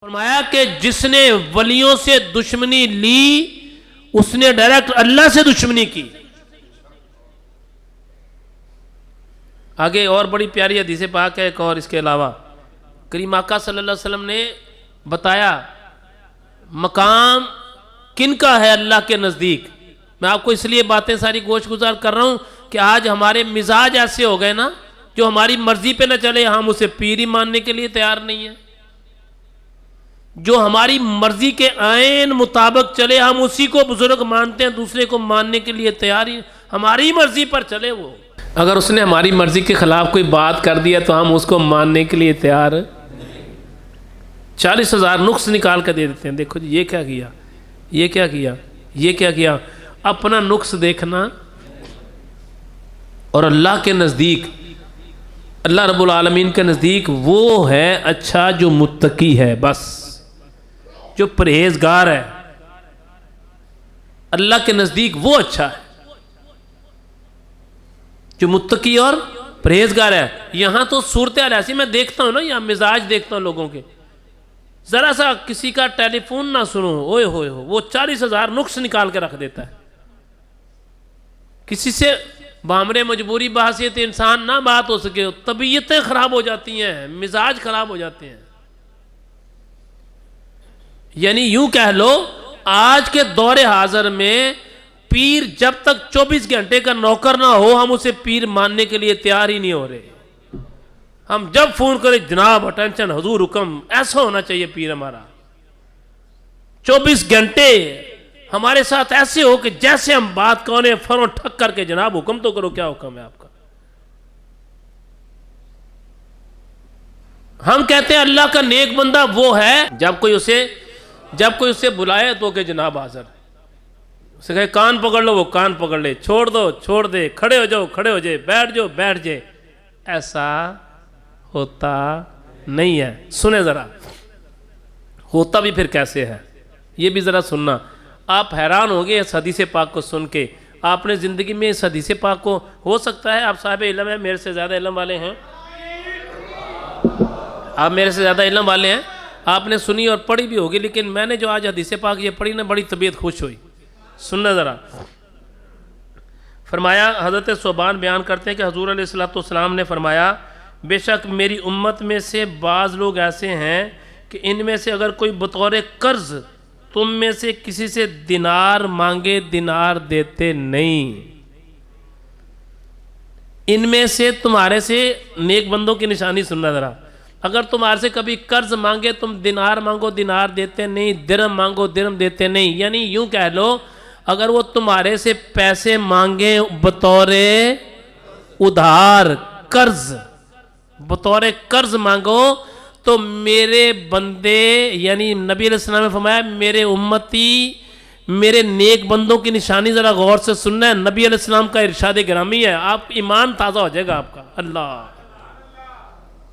فرمایا کہ جس نے ولیوں سے دشمنی لی اس نے ڈائریکٹ اللہ سے دشمنی کی. آگے اور بڑی پیاری حدیث پاک ہے ایک اور اس کے علاوہ کریم آقا صلی اللہ علیہ وسلم نے بتایا مقام کن کا ہے اللہ کے نزدیک. میں آپ کو اس لیے باتیں ساری گوش گزار کر رہا ہوں کہ آج ہمارے مزاج ایسے ہو گئے نا جو ہماری مرضی پہ نہ چلے ہم اسے پیر ہی ماننے کے لیے تیار نہیں ہیں. جو ہماری مرضی کے عین مطابق چلے ہم اسی کو بزرگ مانتے ہیں, دوسرے کو ماننے کے لیے تیار ہی. ہماری مرضی پر چلے وہ, اگر اس نے ہماری مرضی کے خلاف کوئی بات کر دیا تو ہم اس کو ماننے کے لیے تیار 40,000 نقص نکال کر دے دیتے ہیں. دیکھو جی یہ کیا کیا, یہ کیا کیا, یہ کیا کیا. اپنا نقص دیکھنا اور اللہ کے نزدیک, اللہ رب العالمین کے نزدیک وہ ہے اچھا جو متقی ہے, بس جو پرہیزگار ہے. اللہ کے نزدیک وہ اچھا ہے جو متقی اور پرہیزگار ہے. یہاں تو صورتحال ایسی میں دیکھتا ہوں نا, یہاں مزاج دیکھتا ہوں لوگوں کے, ذرا سا کسی کا ٹیلی فون نہ سنو اوئے ہوئے ہو وہ 40,000 نقص نکال کے رکھ دیتا ہے. کسی سے بامرے مجبوری بحثیت انسان نہ بات ہو سکے طبیعتیں خراب ہو جاتی ہیں, مزاج خراب ہو جاتے ہیں. یعنی یوں کہہ لو آج کے دور حاضر میں پیر جب تک 24 گھنٹے کا نوکر نہ ہو ہم اسے پیر ماننے کے لیے تیار ہی نہیں ہو رہے. ہم جب فون کریں جناب اٹینشن حضور حکم, ایسا ہونا چاہیے پیر ہمارا. 24 گھنٹے ہمارے ساتھ ایسے ہو کہ جیسے ہم بات کریں فوراً ٹھک کر کے جناب حکم تو کرو, کیا حکم ہے آپ کا. ہم کہتے ہیں اللہ کا نیک بندہ وہ ہے جب کوئی اسے بلائے تو کہ جناب حاضر, اسے کہے کان پکڑ لو وہ کان پکڑ لے, چھوڑ دو چھوڑ دے, کھڑے ہو جاؤ کھڑے ہو جائے, بیٹھ جاؤ بیٹھ جائے. ایسا ہوتا نہیں ہے. سنیں ذرا ہوتا بھی پھر کیسے ہے یہ بھی ذرا سننا. آپ حیران ہوں گے اس حدیث پاک کو سن کے. آپ نے زندگی میں اس حدیث پاک کو, ہو سکتا ہے آپ صاحب علم ہیں, میرے سے زیادہ علم والے ہیں, آپ میرے سے زیادہ علم والے ہیں, آپ نے سنی اور پڑھی بھی ہوگی, لیکن میں نے جو آج حدیث پاک یہ پڑھی نا بڑی طبیعت خوش ہوئی. سننا ذرا. فرمایا حضرت ثوبان بیان کرتے ہیں کہ حضور علیہ الصلوۃ والسلام نے فرمایا بے شک میری امت میں سے بعض لوگ ایسے ہیں کہ ان میں سے اگر کوئی بطور قرض تم میں سے کسی سے دینار مانگے دینار دیتے نہیں. ان میں سے تمہارے سے نیک بندوں کی نشانی سننا ذرا. اگر تمہارے سے کبھی قرض مانگے تم دینار مانگو دینار دیتے نہیں, درہم مانگو درہم دیتے نہیں. یعنی یوں کہہ لو اگر وہ تمہارے سے پیسے مانگے بطور ادھار قرض, بطور قرض مانگو تو میرے بندے یعنی نبی علیہ السلام نے فرمایا میرے امتی میرے نیک بندوں کی نشانی ذرا غور سے سننا ہے. نبی علیہ السلام کا ارشاد گرامی ہے, آپ ایمان تازہ ہو جائے گا آپ کا. اللہ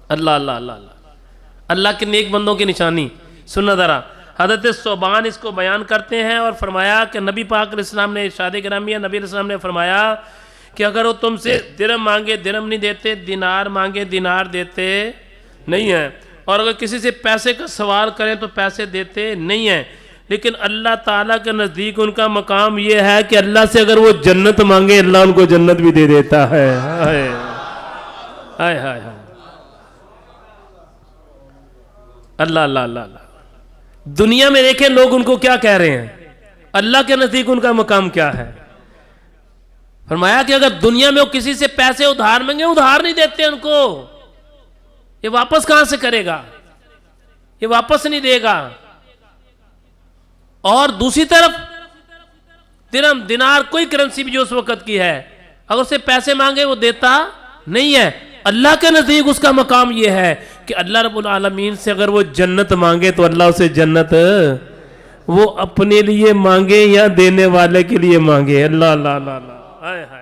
اللہ اللہ اللہ اللہ اللہ کے نیک بندوں کی نشانی سننا ذرا. حضرت ثوبان اس کو بیان کرتے ہیں اور فرمایا کہ نبی پاک علیہ السلام نے ارشاد گرامی ہے, نبی علیہ السلام نے فرمایا کہ اگر وہ تم سے درہم مانگے درہم نہیں دیتے, دینار مانگے دینار دیتے نہیں ہیں, اور اگر کسی سے پیسے کا سوال کریں تو پیسے دیتے نہیں ہیں. لیکن اللہ تعالیٰ کے نزدیک ان کا مقام یہ ہے کہ اللہ سے اگر وہ جنت مانگے اللہ ان کو جنت بھی دے دیتا ہے. ہائے ہائے ہائے ہائے اللہ اللہ اللہ اللہ. دنیا میں دیکھیں لوگ ان کو کیا کہہ رہے ہیں, اللہ کے نزدیک ان کا مقام کیا ہے. فرمایا کہ اگر دنیا میں وہ کسی سے پیسے ادھار مانگے ادھار نہیں دیتے ان کو, یہ واپس کہاں سے کرے گا, یہ واپس نہیں دے گا. اور دوسری طرف درہم دینار کوئی کرنسی بھی جو اس وقت کی ہے اگر اسے پیسے مانگے وہ دیتا نہیں ہے. اللہ کے نزدیک اس کا مقام یہ ہے کہ اللہ رب العالمین سے اگر وہ جنت مانگے تو اللہ اسے جنت وہ اپنے لیے مانگے یا دینے والے کے لیے مانگے. اللہ اللہ اللہ اللہ.